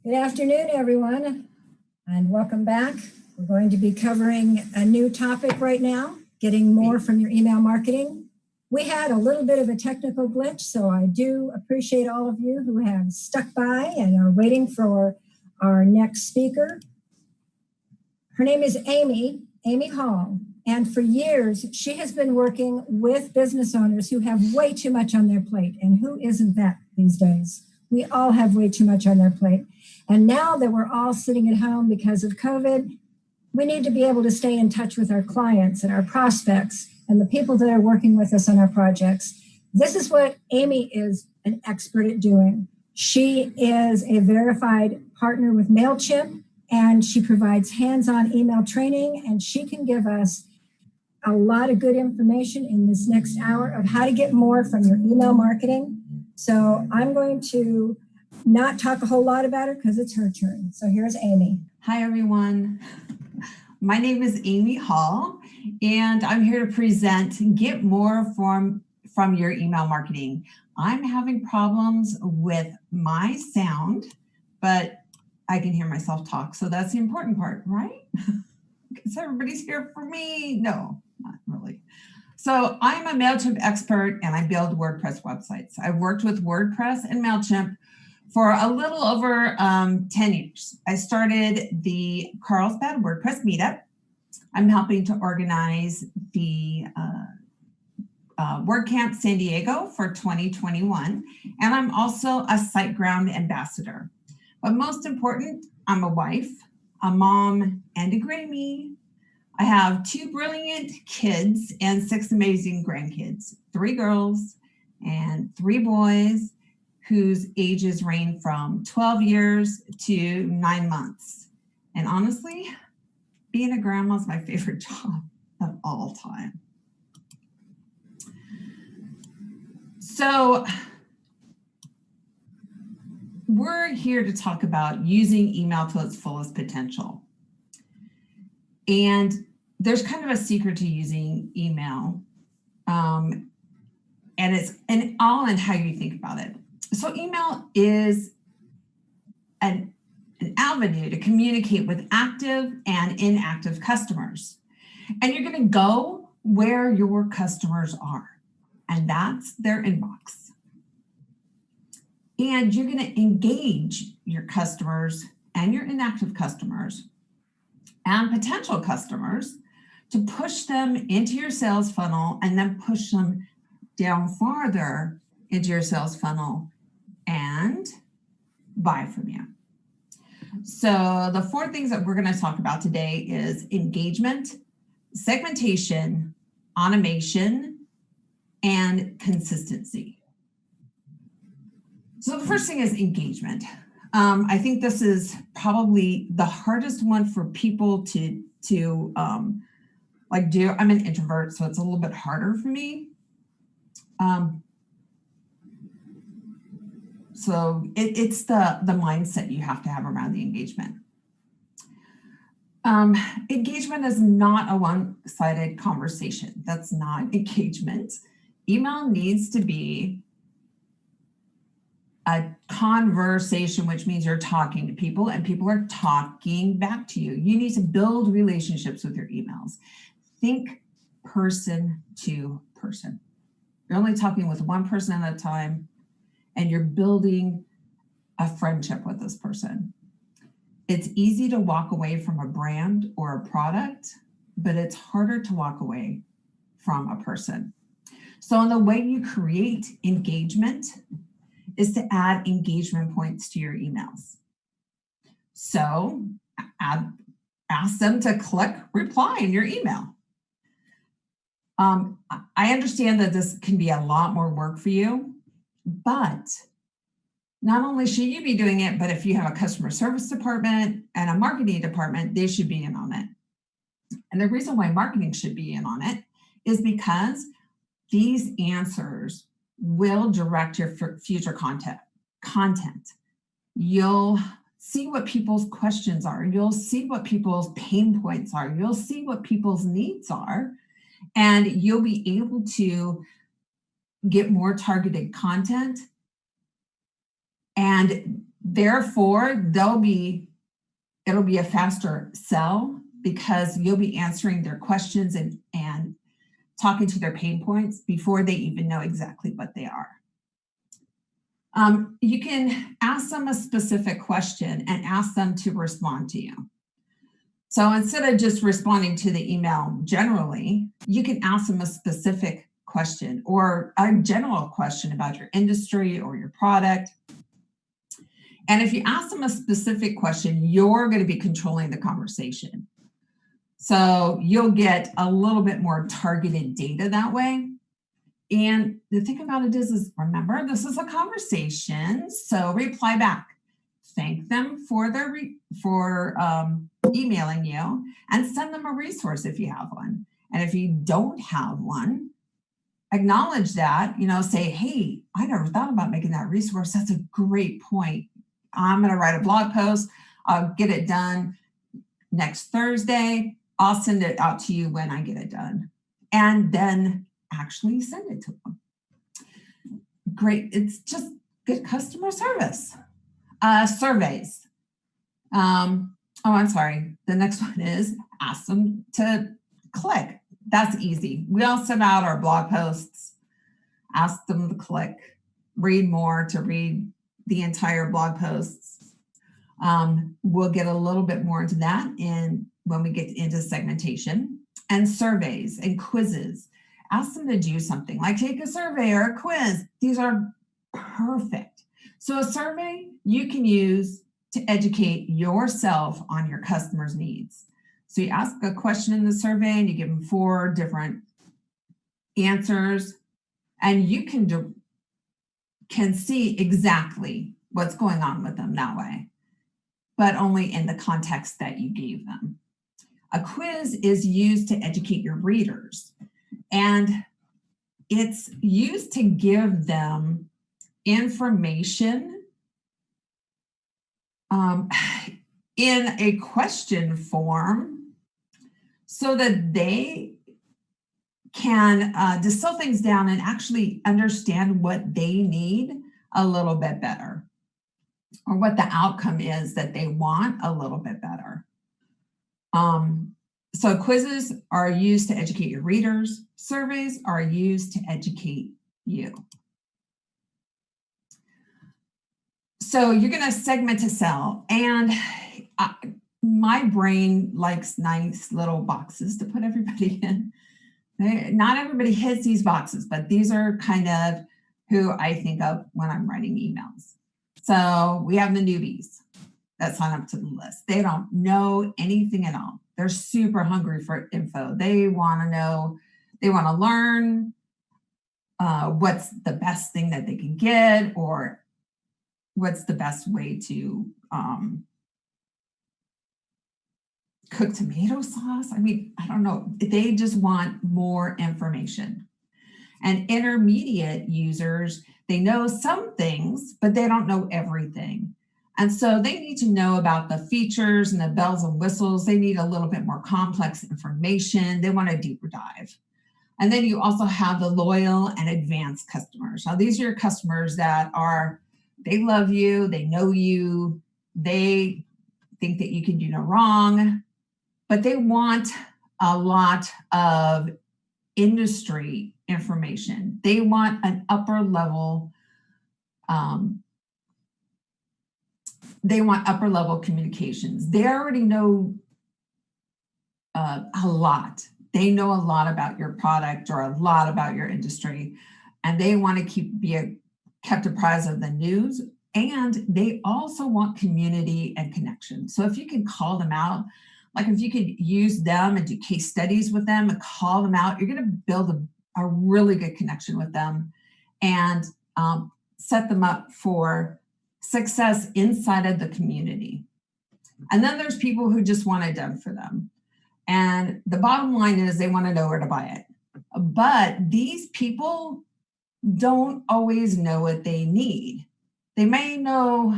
Good afternoon, everyone, and welcome back. We're going to be covering a new topic right now, getting more from your email marketing. We had a little bit of a technical glitch, so I do appreciate all of you who have stuck by and are waiting for our next speaker. Her name is Amy Hall, and for years, she has been working with business owners who have way too much on their plate, and who isn't that these days? We all have way too much on their plate. And now that we're all sitting at home because of COVID, we need to be able to stay in touch with our clients and our prospects and the people that are working with us on our projects. This is what Amy is an expert at doing. She is a verified partner with MailChimp, and she provides hands-on email training, and she can give us a lot of good information in this next hour of how to get more from your email marketing. So I'm going to not talk a whole lot about her because it's her turn. So here's Amy. Hi, everyone. My name is Amy Hall, and I'm here to present Get More from your email marketing. I'm having problems with my sound, but I can hear myself talk. So that's the important part, right? Because everybody's here for me. No, not really. So I'm a MailChimp expert, and I build WordPress websites. I've worked with WordPress and MailChimp for a little over 10 years. I started the Carlsbad WordPress meetup. I'm helping to organize the WordCamp San Diego for 2021. And I'm also a SiteGround ambassador. But most important, I'm a wife, a mom, and a Grammy. I have 2 brilliant kids and 6 amazing grandkids, 3 girls and 3 boys, whose ages range from 12 years to 9 months. And honestly, being a grandma is my favorite job of all time. So we're here to talk about using email to its fullest potential. And there's kind of a secret to using email. And it's all in how you think about it. So email is an avenue to communicate with active and inactive customers. And you're going to go where your customers are, and that's their inbox. And you're going to engage your customers and your inactive customers and potential customers to push them into your sales funnel and then push them down farther into your sales funnel and buy from you. So the 4 things that we're going to talk about today is engagement, segmentation, automation, and consistency. So the first thing is engagement. I think this is probably the hardest one for people to do. I'm an introvert, so it's a little bit harder for me. So it's the mindset you have to have around the engagement. Engagement is not a one-sided conversation. That's not engagement. Email needs to be a conversation, which means you're talking to people and people are talking back to you. You need to build relationships with your emails. Think person to person. You're only talking with one person at a time, and you're building a friendship with this person. It's easy to walk away from a brand or a product, but it's harder to walk away from a person. So the way you create engagement is to add engagement points to your emails. So ask them to click reply in your email. I understand that this can be a lot more work for you, but not only should you be doing it, but if you have a customer service department and a marketing department, they should be in on it. And the reason why marketing should be in on it is because these answers will direct your future content. You'll see what people's questions are. You'll see what people's pain points are. You'll see what people's needs are. And you'll be able to get more targeted content and Therefore, it'll be a faster sell because you'll be answering their questions and talking to their pain points before they even know exactly what they are. You can ask them a specific question and ask them to respond to you. So instead of just responding to the email generally, you can ask them a specific question or a general question about your industry or your product. And if you ask them a specific question, you're going to be controlling the conversation. So you'll get a little bit more targeted data that way. And the thing about it is remember, this is a conversation. So reply back. Thank them for their emailing you and send them a resource if you have one. And if you don't have one, acknowledge that, say, hey, I never thought about making that resource. That's a great point. I'm going to write a blog post. I'll get it done next Thursday. I'll send it out to you when I get it done. And then actually send it to them. Great. It's just good customer service. Surveys. I'm sorry. The next one is ask them to click. That's easy. We all send out our blog posts, ask them to click, read more to read the entire blog posts. We'll get a little bit more into that when we get into segmentation and surveys and quizzes. Ask them to do something like take a survey or a quiz. These are perfect. So a survey you can use to educate yourself on your customers' needs. So you ask a question in the survey and you give them 4 different answers, and you can see exactly what's going on with them that way, but only in the context that you gave them. A quiz is used to educate your readers, and it's used to give them information in a question form so that they can distill things down and actually understand what they need a little bit better, or what the outcome is that they want a little bit better. So quizzes are used to educate your readers. Surveys are used to educate you. So you're going to segment to sell, and my brain likes nice little boxes to put everybody in. Not everybody hits these boxes, but these are kind of who I think of when I'm writing emails. So we have the newbies that sign up to the list. They don't know anything at all. They're super hungry for info. They want to know, they want to learn what's the best thing that they can get, or what's the best way to cook tomato sauce. I mean, I don't know. They just want more information. And intermediate users, they know some things, but they don't know everything. And so they need to know about the features and the bells and whistles. They need a little bit more complex information. They want a deeper dive. And then you also have the loyal and advanced customers. Now, these are your customers that they love you, they know you, they think that you can do no wrong, but they want a lot of industry information. They want an upper level, communications. They already know a lot. They know a lot about your product or a lot about your industry, and they want to be kept apprised of the news, and they also want community and connection. So if you can call them out, like if you could use them and do case studies with them and call them out, you're going to build a really good connection with them and set them up for success inside of the community. And then there's people who just want it done for them. And the bottom line is they want to know where to buy it. But these people don't always know what they need. They may know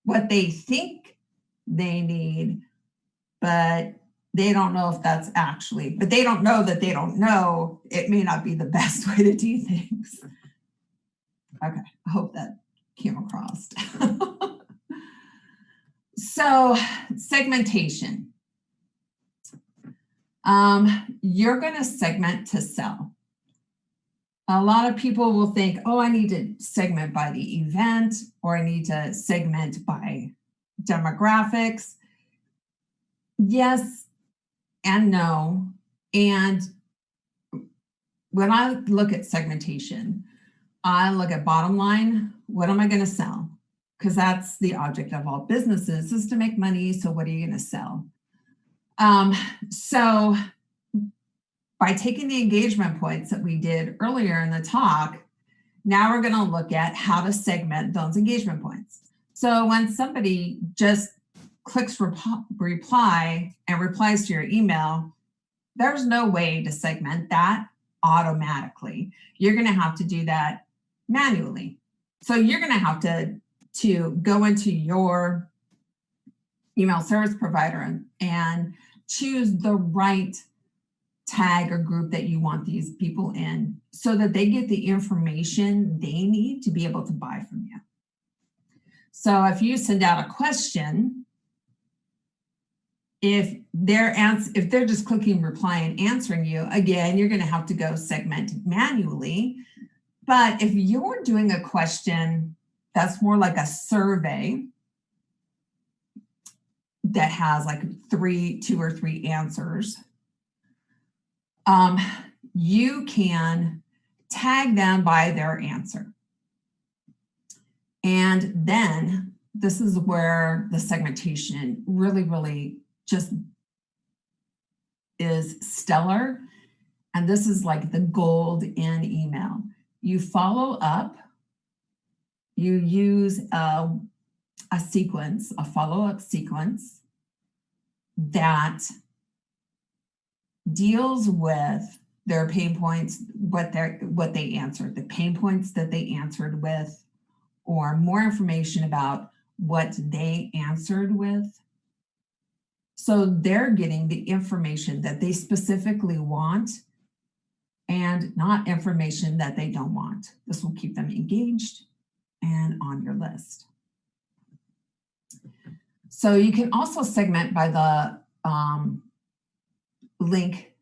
what they think they need, but they don't know if that's actually, but they don't know that they don't know. It may not be the best way to do things. Okay, I hope that came across. So segmentation. You're going to segment to sell. A lot of people will think, oh, I need to segment by the event, or I need to segment by demographics. Yes and no. And when I look at segmentation, I look at bottom line, what am I going to sell? Because that's the object of all businesses, is to make money. So what are you going to sell? So by taking the engagement points that we did earlier in the talk, now we're going to look at how to segment those engagement points. So when somebody just clicks reply and replies to your email, there's no way to segment that automatically. You're going to have to do that manually. So you're going to have to go into your email service provider and choose the right tag or group that you want these people in so that they get the information they need to be able to buy from you. So if you send out a question, if they're just clicking reply and answering you, again, you're going to have to go segment manually. But if you're doing a question that's more like a survey that has like 2 or 3 answers, you can tag them by their answer. And then this is where the segmentation really just is stellar. And this is like the gold in email. You follow up, you use a sequence, a follow-up sequence that deals with their pain points, what they answered, the pain points that they answered with, or more information about what they answered with. So they're getting the information that they specifically want and not information that they don't want. This will keep them engaged and on your list. So you can also segment by the link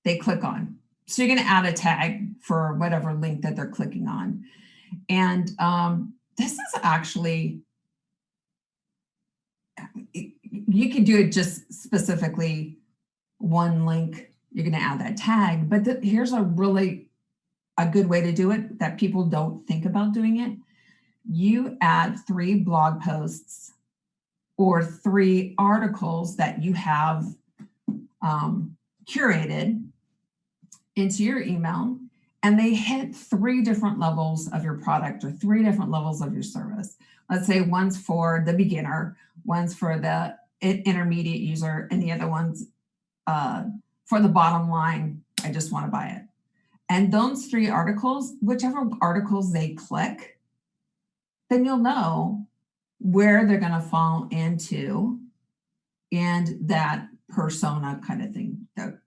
they click on. So you're going to add a tag for whatever link that they're clicking on. And this is actually, you can do it just specifically one link. You're going to add that tag. But here's a good way to do it that people don't think about doing it. You add 3 blog posts or 3 articles that you have curated into your email, and they hit 3 different levels of your product or 3 different levels of your service. Let's say one's for the beginner, one's for the intermediate user, and the other one's for the bottom line, I just want to buy it. And those 3 articles, whichever articles they click, then you'll know where they're going to fall into and that persona kind of thing that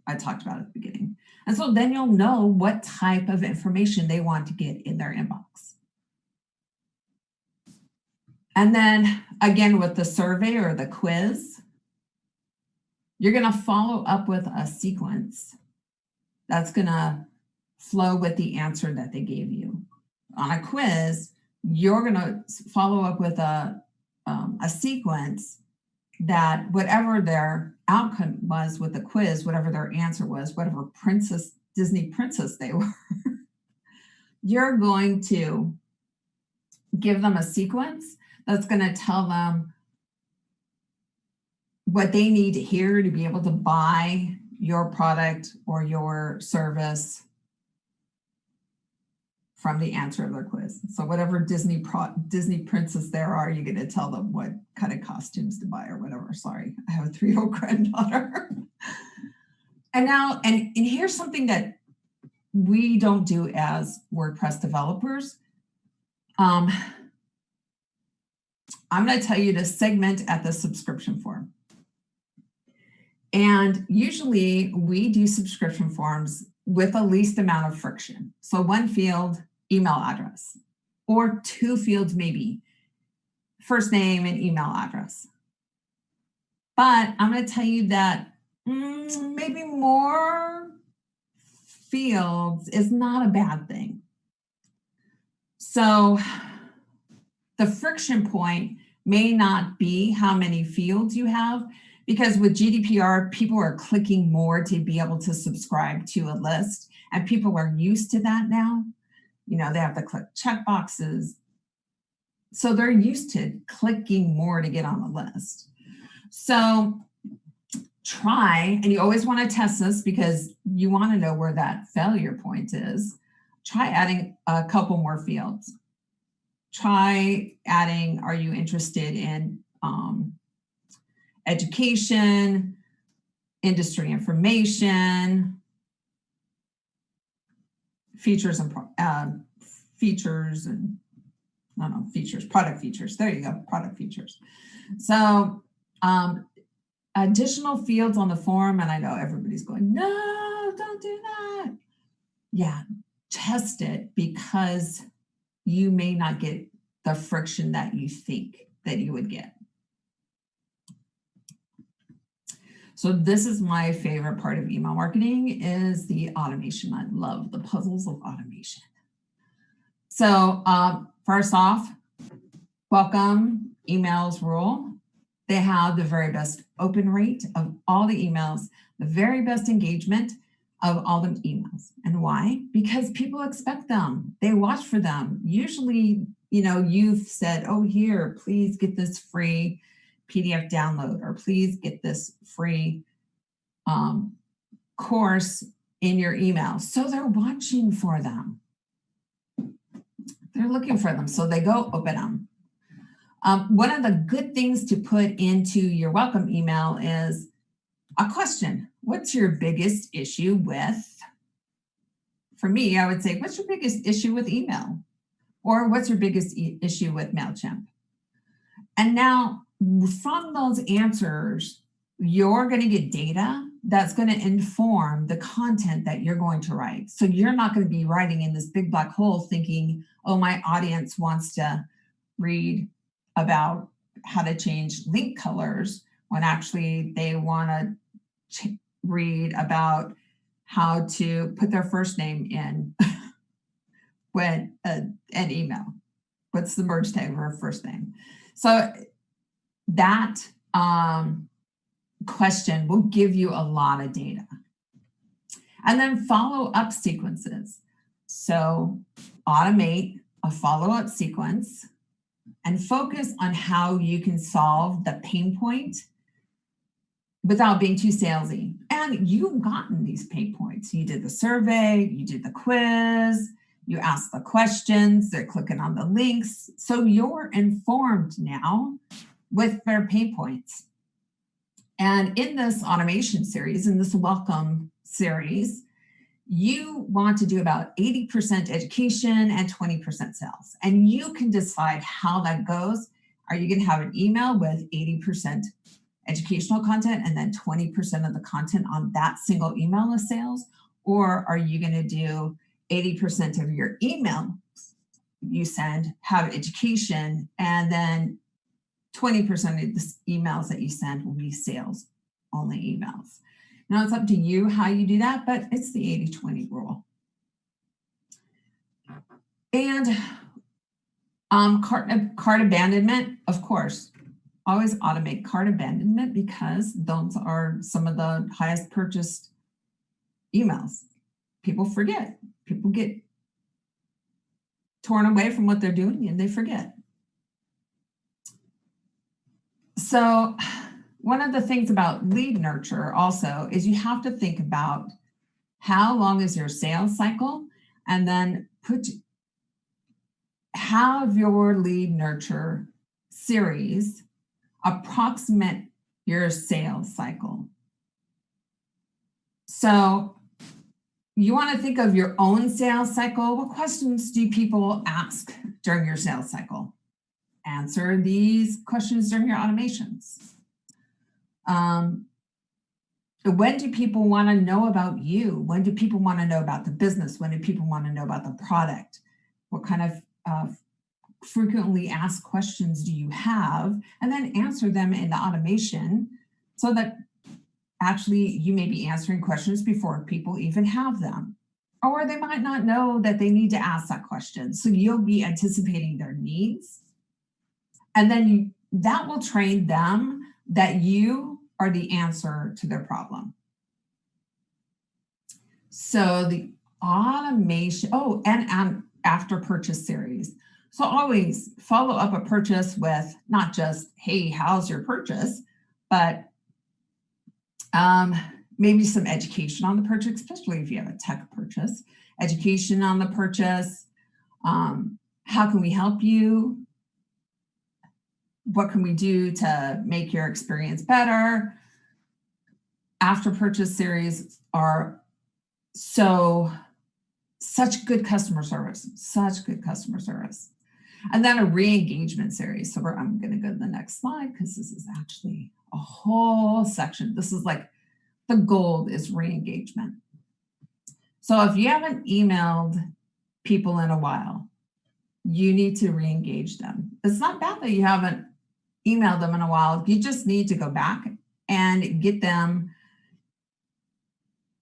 I talked about at the beginning. And so then you'll know what type of information they want to get in their inbox. And then again, with the survey or the quiz, you're going to follow up with a sequence that's going to flow with the answer that they gave you. On a quiz, you're going to follow up with a sequence that whatever their outcome was with the quiz, whatever their answer was, whatever Disney princess they were, you're going to give them a sequence that's going to tell them what they need to hear to be able to buy your product or your service from the answer of their quiz. So whatever Disney princess there are, you're going to tell them what kind of costumes to buy or whatever. Sorry, I have a 3-year-old granddaughter. And here's something that we don't do as WordPress developers. I'm going to tell you to segment at the subscription form. And usually we do subscription forms with the least amount of friction. So 1 field, email address, or 2 fields maybe, first name and email address. But I'm going to tell you that maybe more fields is not a bad thing. So the friction point may not be how many fields you have, because with GDPR, people are clicking more to be able to subscribe to a list, and people are used to that now. You know, they have to click check boxes. So they're used to clicking more to get on the list. So try, and you always want to test this because you want to know where that failure point is. Try adding a couple more fields. Try adding, are you interested in education, industry information, features and product features. There you go, product features. So additional fields on the form, and I know everybody's going, no, don't do that. Yeah, test it, because you may not get the friction that you think that you would get. So this is my favorite part of email marketing, is the automation. I love the puzzles of automation. So first off, welcome emails rule. They have the very best open rate of all the emails, the very best engagement of all the emails. And why? Because people expect them. They watch for them. Usually, you know, you've said, oh, here, please get this free PDF download, or please get this free course in your email. So they're watching for them. They're looking for them. So they go open them. One of the good things to put into your welcome email is a question. What's your biggest issue with? For me, I would say, what's your biggest issue with email? Or what's your biggest issue with MailChimp? And now from those answers, you're going to get data that's going to inform the content that you're going to write. So you're not going to be writing in this big black hole thinking, oh, my audience wants to read about how to change link colors, when actually they want to read about how to put their first name in when an email. What's the merge tag for a first name? So that question will give you a lot of data. And then follow-up sequences. So automate a follow-up sequence and focus on how you can solve the pain point without being too salesy. And you've gotten these pain points. You did the survey, you did the quiz, you asked the questions, they're clicking on the links. So you're informed now with their pain points. And in this automation series, in this welcome series, you want to do about 80% education and 20% sales. And you can decide how that goes. Are you going to have an email with 80% educational content and then 20% of the content on that single email is sales? Or are you going to do 80% of your email you send have education, and then 20% of the emails that you send will be sales only emails? Now, it's up to you how you do that, but it's the 80-20 rule. And cart abandonment, of course, always automate cart abandonment, because those are some of the highest purchased emails. People forget. People get torn away from what they're doing and they forget. So one of the things about lead nurture also is you have to think about how long is your sales cycle, and then have your lead nurture series approximate your sales cycle. So you want to think of your own sales cycle. What questions do people ask during your sales cycle? Answer these questions during your automations. When do people want to know about you? When do people want to know about the business? When do people want to know about the product? What kind of frequently asked questions do you have, and then answer them in the automation so that actually you may be answering questions before people even have them. Or they might not know that they need to ask that question. So you'll be anticipating their needs. And then that will train them that you are the answer to their problem. So the automation, and after purchase series. So always follow up a purchase with not just, hey, how's your purchase, but maybe some education on the purchase, especially if you have a tech purchase, education on the purchase. How can we help you? What can we do to make your experience better? After purchase series are such good customer service, such good customer service. And then a re-engagement series. So I'm going to go to the next slide because this is actually a whole section. This is like the gold is re-engagement. So if you haven't emailed people in a while, you need to re-engage them. It's not bad that you haven't emailed them in a while. You just need to go back and get them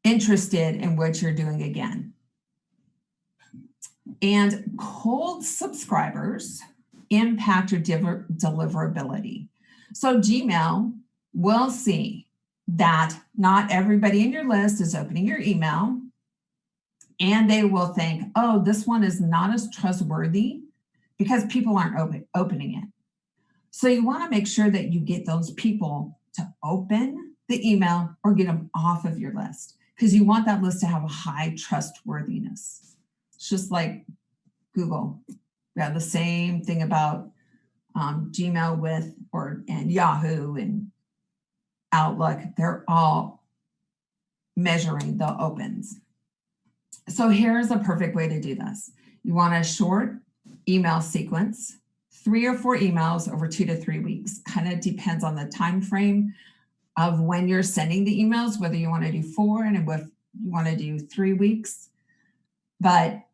interested in what you're doing again. And cold subscribers impact your deliverability. So Gmail will see that not everybody in your list is opening your email, and they will think, oh, this one is not as trustworthy because people aren't opening it. So you want to make sure that you get those people to open the email or get them off of your list, because you want that list to have a high trustworthiness. It's just like Google. We have the same thing about Gmail and Yahoo and Outlook. They're all measuring the opens. So here's a perfect way to do this. You want a short email sequence, 3 or 4 emails over 2 to 3 weeks. Kind of depends on the time frame of when you're sending the emails, whether you want to do 4 and if you want to do 3 weeks. But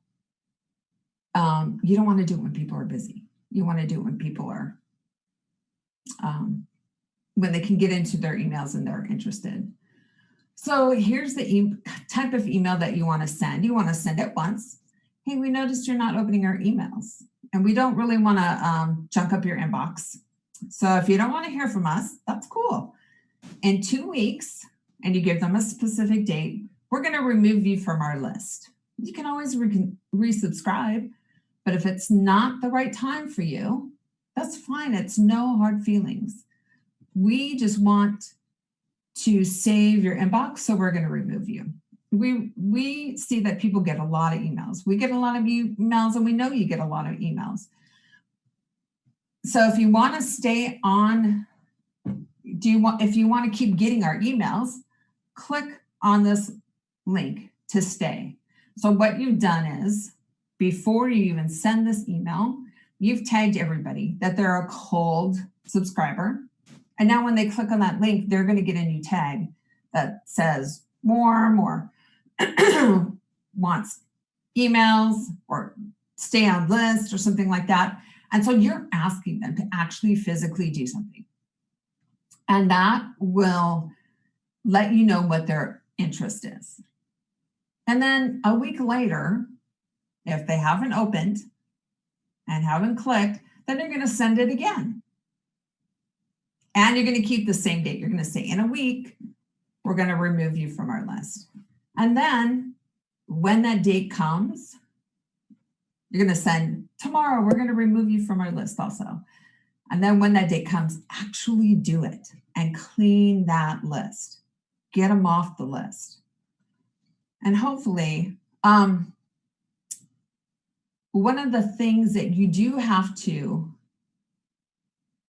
you don't want to do it when people are busy. You want to do it when people are, when they can get into their emails and they're interested. So here's the type of email that you want to send. You want to send it once. Hey, we noticed you're not opening our emails, and we don't really want to junk up your inbox. So if you don't want to hear from us, that's cool. In 2 weeks, and you give them a specific date, we're going to remove you from our list. You can always resubscribe, but if it's not the right time for you, that's fine. It's no hard feelings. We just want to save your inbox, so we're going to remove you. We see that people get a lot of emails. We get a lot of emails, and we know you get a lot of emails. So if you want to stay on, if you want to keep getting our emails, click on this link to stay. So what you've done is, before you even send this email, you've tagged everybody that they're a cold subscriber. And now when they click on that link, they're going to get a new tag that says more wants emails or stay on list or something like that. And so you're asking them to actually physically do something. And that will let you know what their interest is. And then a week later, if they haven't opened and haven't clicked, then you're going to send it again. And you're going to keep the same date. You're going to say, in a week, we're going to remove you from our list. And then when that date comes, you're going to send, tomorrow, we're going to remove you from our list also. And then when that date comes, actually do it and clean that list. Get them off the list. And hopefully, one of the things that you do have to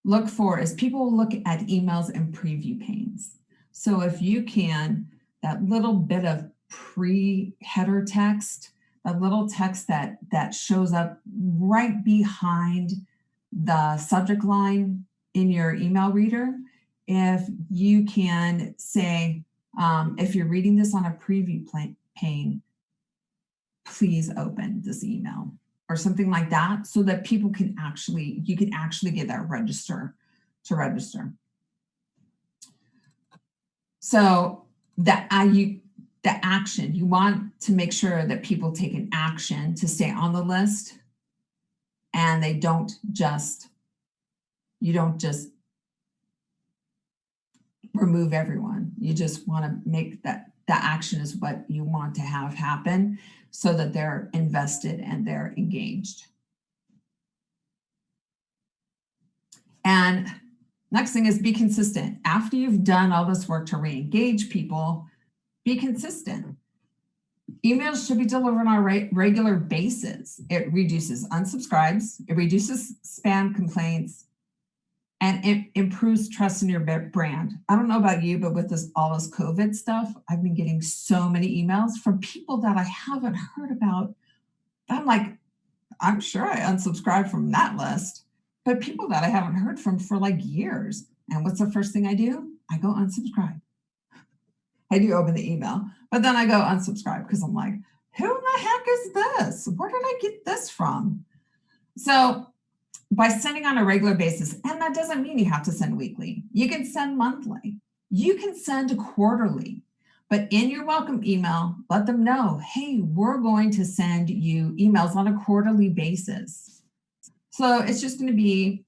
look for is people look at emails in preview panes. So if you can, that little bit of pre-header text, that little text that shows up right behind the subject line in your email reader, if you can say, if you're reading this on a preview pane, please open this email. or something like that, so that people can you can actually get that register. So the action, you want to make sure that people take an action to stay on the list, and you don't just remove everyone. You just want to make that the action is what you want to have happen, so that they're invested and they're engaged. And next thing is be consistent. After you've done all this work to re-engage people, be consistent. Emails should be delivered on a regular basis. It reduces unsubscribes, it reduces spam complaints, and it improves trust in your brand. I don't know about you, but with all this COVID stuff, I've been getting so many emails from people that I haven't heard about. I'm like, I'm sure I unsubscribed from that list, but people that I haven't heard from for like years. And what's the first thing I do? I go unsubscribe. I do open the email, but then I go unsubscribe because I'm like, who the heck is this? Where did I get this from? So by sending on a regular basis, and that doesn't mean you have to send weekly. You can send monthly. You can send quarterly. But in your welcome email, let them know, hey, we're going to send you emails on a quarterly basis. So it's just going to be,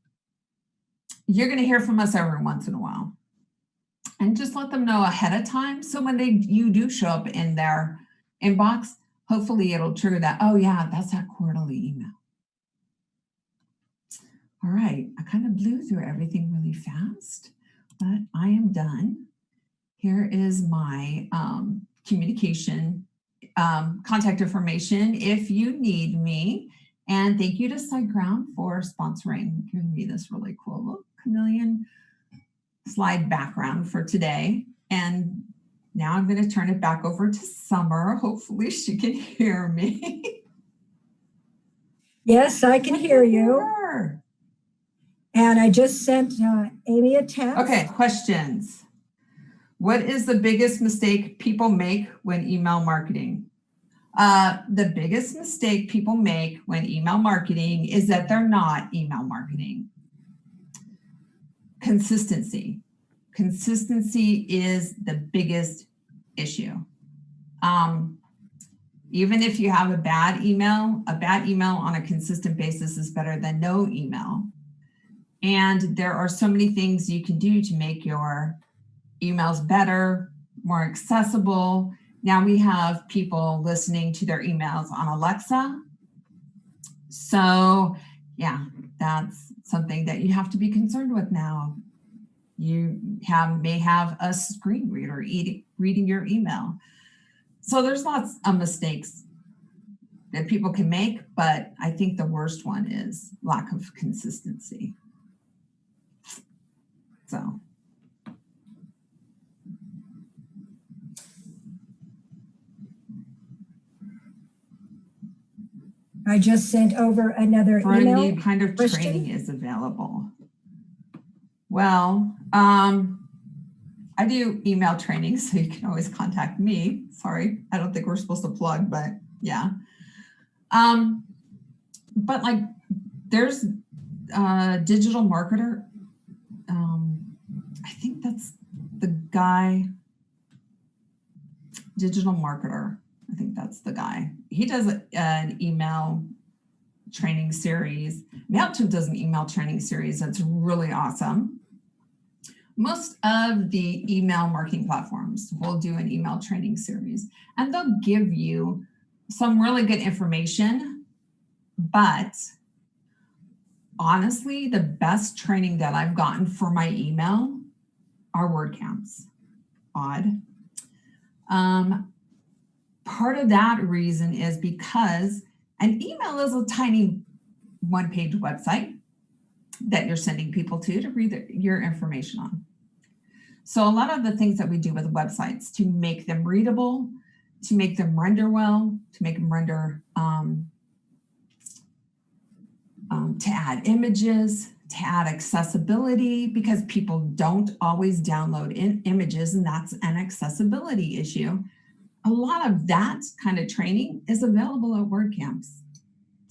you're going to hear from us every once in a while. And just let them know ahead of time. So when you do show up in their inbox, hopefully it'll trigger that, oh yeah, that's that quarterly email. All right, I kind of blew through everything really fast, but I am done. Here is my communication contact information if you need me. And thank you to SiteGround for sponsoring, giving me this really cool little chameleon slide background for today. And now I'm going to turn it back over to Summer. Hopefully she can hear me. Yes, I can hear you. And I just sent Amy a text. Okay, questions. What is the biggest mistake people make when email marketing? The biggest mistake people make when email marketing is that they're not email marketing. Consistency. Consistency is the biggest issue. Even if you have a bad email on a consistent basis is better than no email. And there are so many things you can do to make your emails better, more accessible. Now we have people listening to their emails on Alexa. So yeah, that's something that you have to be concerned with now. You may have a screen reader reading your email. So there's lots of mistakes that people can make, but I think the worst one is lack of consistency. So. I just sent over another email. What kind of training is available? Well, I do email training, so you can always contact me. Sorry, I don't think we're supposed to plug, but yeah. But like, there's digital marketer. I think that's the guy, digital marketer. I think that's the guy. He does an email training series. MailChimp does an email training series that's really awesome. Most of the email marketing platforms will do an email training series, and they'll give you some really good information. But honestly, the best training that I've gotten for my email are WordCamps. Odd. Part of that reason is because an email is a tiny one-page website that you're sending people to read your information on. So a lot of the things that we do with websites to make them readable, to make them render well, to make them render, to add images, to add accessibility, because people don't always download images, and that's an accessibility issue. A lot of that kind of training is available at WordCamps.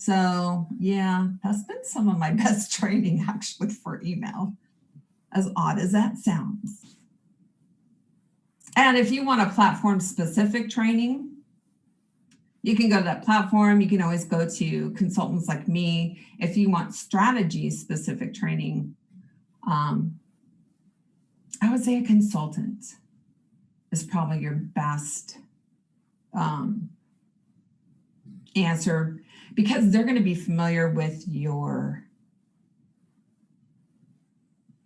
So yeah, that's been some of my best training actually for email, as odd as that sounds. And if you want a platform specific training, you can go to that platform. You can always go to consultants like me. If you want strategy specific training, I would say a consultant is probably your best answer, because they're going to be familiar with your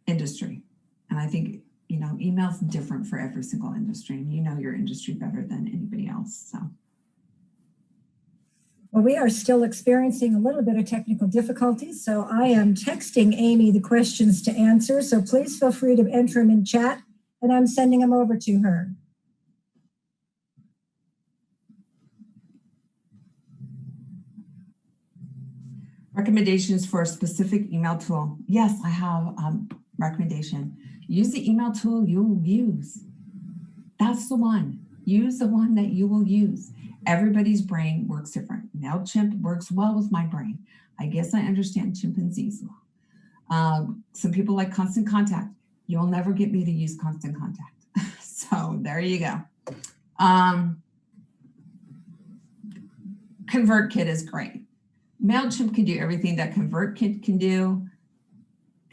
industry. And I think, you know, email's different for every single industry, and you know your industry better than anybody else. So. Well, we are still experiencing a little bit of technical difficulties, so I am texting Amy the questions to answer. So please feel free to enter them in chat, and I'm sending them over to her. Recommendations for a specific email tool. Yes, I have a recommendation. Use the email tool you'll use. That's the one. Use the one that you will use. Everybody's brain works different. MailChimp works well with my brain. I guess I understand chimpanzees. Some people like Constant Contact. You'll never get me to use Constant Contact. So there you go. ConvertKit is great. MailChimp can do everything that ConvertKit can do.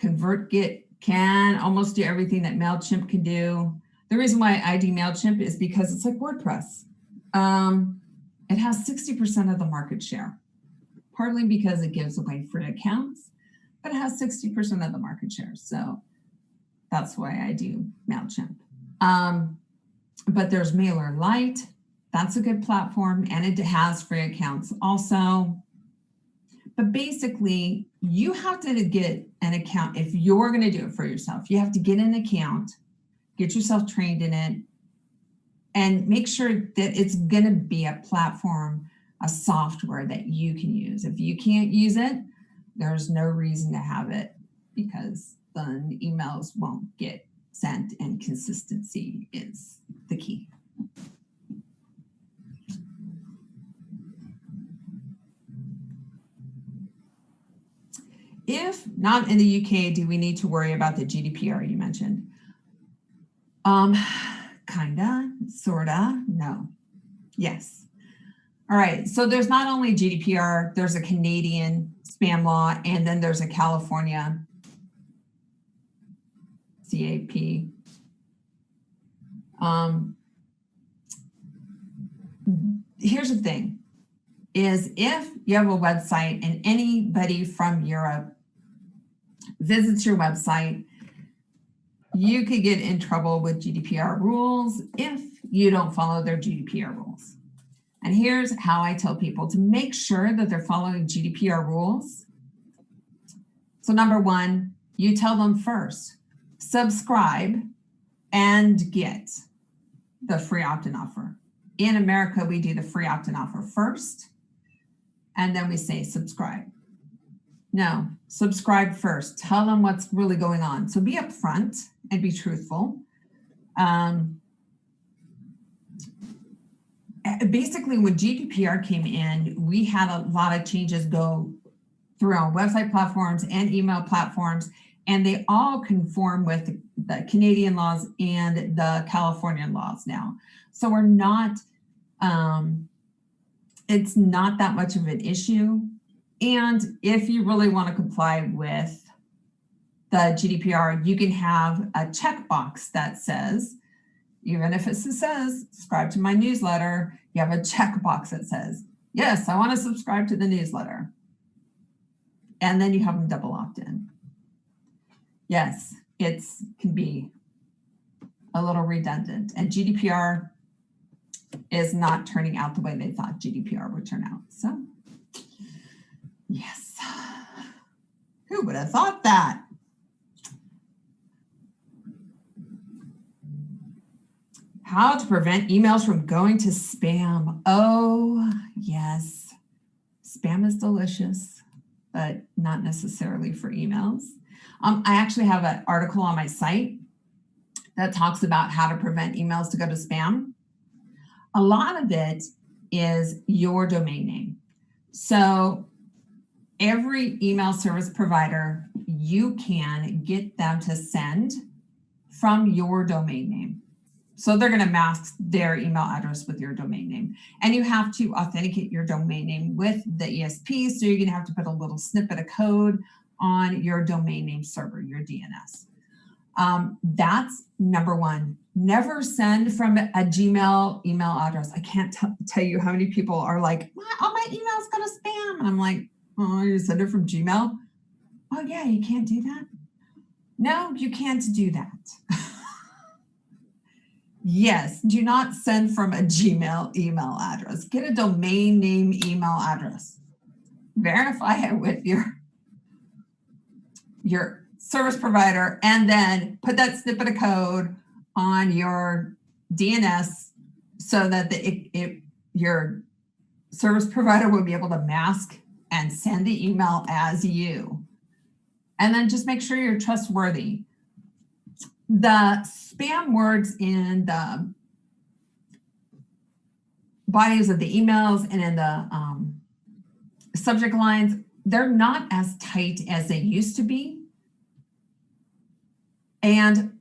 ConvertKit can almost do everything that MailChimp can do. The reason why I do MailChimp is because it's like WordPress. It has 60% of the market share, partly because it gives away free accounts, but it has 60% of the market share. So that's why I do MailChimp. But there's MailerLite. That's a good platform, and it has free accounts also. But basically, you have to get an account. If you're going to do it for yourself, you have to get an account, get yourself trained in it, and make sure that it's going to be a platform, a software that you can use. If you can't use it, there's no reason to have it, because then emails won't get sent, and consistency is the key. If not in the UK, do we need to worry about the GDPR you mentioned? Kinda, sorta, no, yes. All right, so there's not only GDPR, there's a Canadian spam law, and then there's a California CAP. Here's the thing, is if you have a website and anybody from Europe visits your website, you could get in trouble with GDPR rules if you don't follow their GDPR rules. And here's how I tell people to make sure that they're following GDPR rules. So number one, you tell them first, subscribe and get the free opt-in offer. In America, we do the free opt-in offer first, and then we say subscribe. No, subscribe first. Tell them what's really going on. So be upfront and be truthful. Basically, when GDPR came in, we had a lot of changes go through our website platforms and email platforms, and they all conform with the Canadian laws and the Californian laws now. So we're not, it's not that much of an issue. And if you really want to comply with the GDPR, you can have a checkbox that says, even if it says subscribe to my newsletter, you have a checkbox that says, yes, I want to subscribe to the newsletter. And then you have them double opt-in. Yes, it can be a little redundant, and GDPR is not turning out the way they thought GDPR would turn out. So yes, who would have thought that? How to prevent emails from going to spam. Oh, yes. Spam is delicious, but not necessarily for emails. I actually have an article on my site that talks about how to prevent emails to go to spam. A lot of it is your domain name. So every email service provider, you can get them to send from your domain name. So they're going to mask their email address with your domain name. And you have to authenticate your domain name with the ESP. So you're going to have to put a little snippet of code on your domain name server, your DNS. That's number one. Never send from a Gmail email address. I can't tell you how many people are like, all my emails go to spam. And I'm like, oh, you send it from Gmail? Oh yeah, you can't do that? No, you can't do that. Yes, do not send from a Gmail email address. Get a domain name email address. Verify it with your service provider, and then put that snippet of code on your DNS so that your service provider will be able to mask and send the email as you. And then just make sure you're trustworthy. The spam words in the bodies of the emails and in the subject lines, they're not as tight as they used to be. And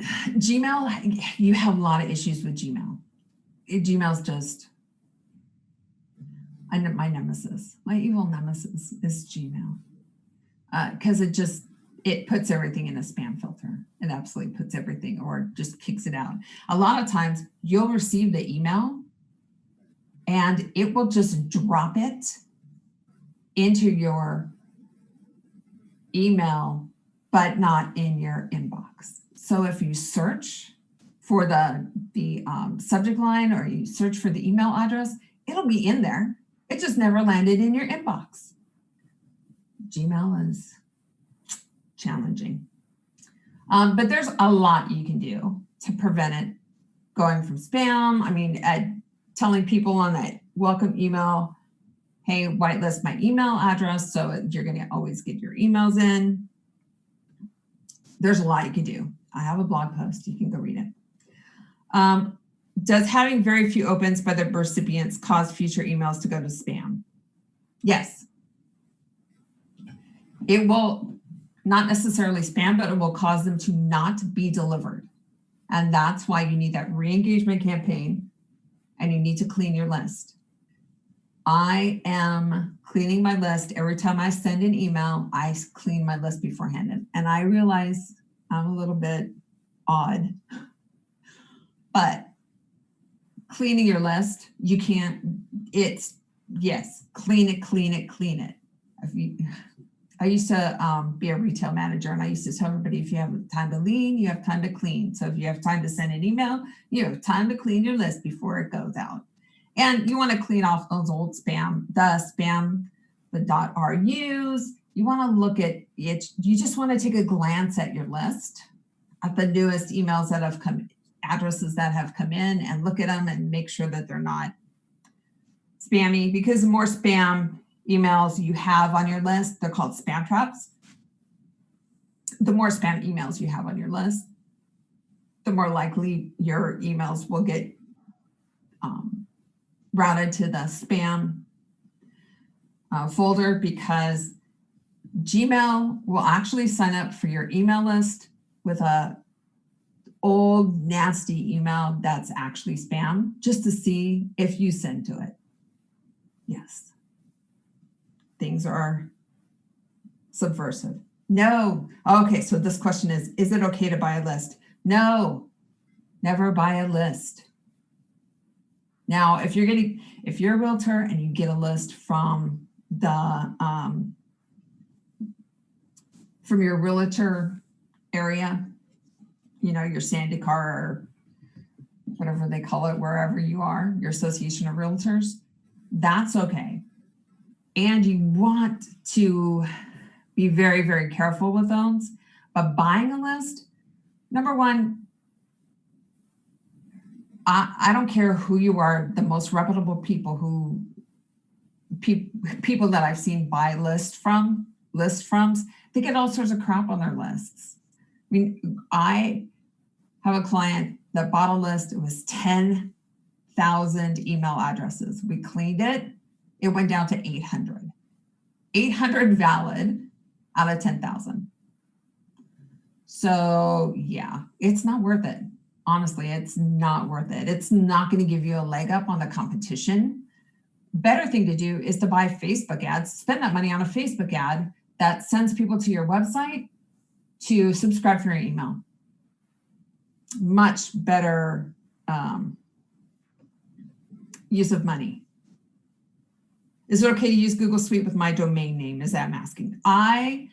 Gmail, you have a lot of issues with Gmail. Gmail's just, my nemesis, my evil nemesis is Gmail. Because it puts everything in a spam filter. It absolutely puts everything, or just kicks it out. A lot of times you'll receive the email and it will just drop it into your email, but not in your inbox. So if you search for the subject line, or you search for the email address, it'll be in there. It just never landed in your inbox. Gmail is challenging. But there's a lot you can do to prevent it going from spam. I mean, telling people on that welcome email, hey, whitelist my email address so you're going to always get your emails in. There's a lot you can do. I have a blog post. You can go read it. Does having very few opens by the recipients cause future emails to go to spam? Yes. It will not necessarily spam, but it will cause them to not be delivered. And that's why you need that re-engagement campaign, and you need to clean your list. I am cleaning my list. Every time I send an email, I clean my list beforehand. And I realize I'm a little bit odd, but cleaning your list, you can't, yes, clean it. I used to be a retail manager, and I used to tell everybody, if you have time to lean, you have time to clean. So if you have time to send an email, you have time to clean your list before it goes out. And you want to clean off those old spam, the .rus. You want to look at it. You just want to take a glance at your list, at the newest emails that have come, addresses that have come in, and look at them and make sure that they're not spammy, because the more spam emails you have on your list, they're called spam traps. The more spam emails you have on your list, the more likely your emails will get routed to the spam folder, because Gmail will actually sign up for your email list with a old nasty email that's actually spam, just to see if you send to it. Yes. Things are subversive. No. Okay, so this question is it okay to buy a list? No, never buy a list. Now, if you're a realtor and you get a list from from your realtor area, you know, your Sandy Car or whatever they call it, wherever you are, your association of realtors, that's okay. And you want to be very, very careful with those. But buying a list, number one, I don't care who you are, the most reputable people people that I've seen buy list froms, they get all sorts of crap on their lists. I mean, I have a client that bought a list. It was 10,000 email addresses. We cleaned it. It went down to 800. 800 valid out of 10,000. So yeah, it's not worth it. Honestly, it's not worth it. It's not going to give you a leg up on the competition. Better thing to do is to buy Facebook ads, spend that money on a Facebook ad that sends people to your website to subscribe for your email. Much better use of money. Is it okay to use Google Suite with my domain name? Is that masking? I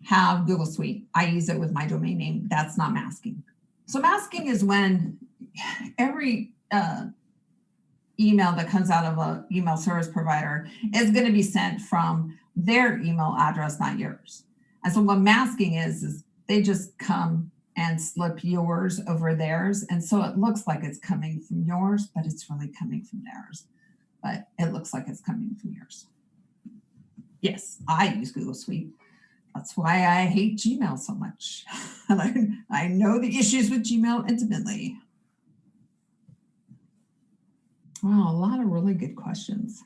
have Google Suite. I use it with my domain name. That's not masking. So masking is when every email that comes out of an email service provider is going to be sent from their email address, not yours. And so what masking is they just come and slip yours over theirs. And so it looks like it's coming from yours, but it's really coming from theirs. But it looks like it's coming from yours. Yes, I use Google Suite. That's why I hate Gmail so much. I know the issues with Gmail intimately. Wow, a lot of really good questions.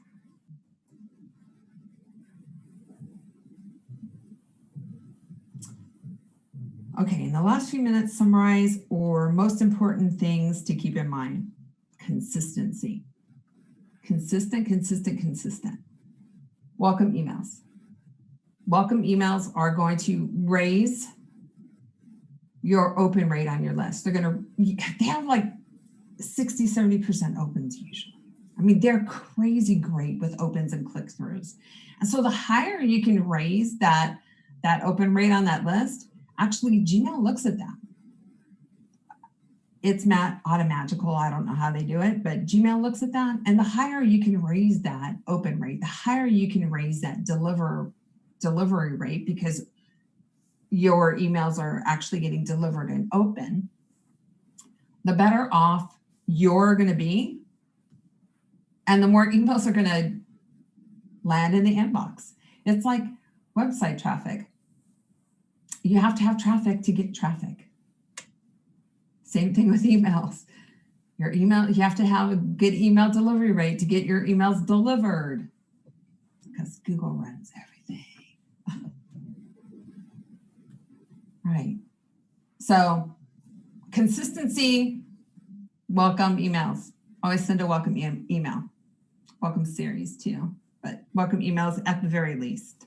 Okay, in the last few minutes, summarize or most important things to keep in mind. Consistency. Consistent, consistent, consistent. Welcome emails. Welcome emails are going to raise your open rate on your list. They have like 60, 70% opens usually. I mean, they're crazy great with opens and click-throughs. And so the higher you can raise that open rate on that list, actually Gmail looks at that. It's automagical. I don't know how they do it, but Gmail looks at that. And the higher you can raise that open rate, the higher you can raise that delivery rate, because your emails are actually getting delivered and open, the better off you're going to be. And the more emails are going to land in the inbox. It's like website traffic. You have to have traffic to get traffic. Same thing with emails. Your email, you have to have a good email delivery rate to get your emails delivered, because Google runs everything. Right. So consistency, welcome emails. Always send a welcome email. Welcome series too, but welcome emails at the very least.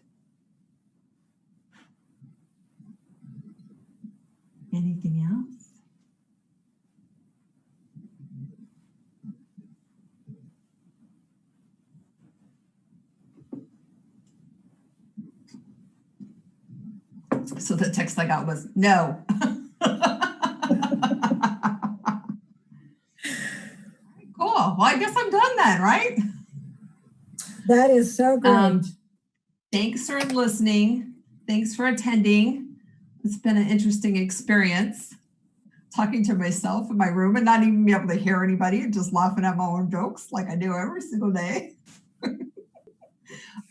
Anything else? So the text I got was no. Cool. Well, I guess I'm done then, right? That is so great. Thanks for listening. Thanks for attending. It's been an interesting experience talking to myself in my room and not even be able to hear anybody and just laughing at my own jokes like I do every single day.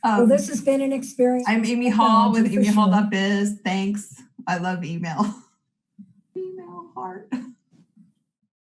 Well, this has been an experience. I'm Amy Hall with amyhall.biz. Thanks. I love email.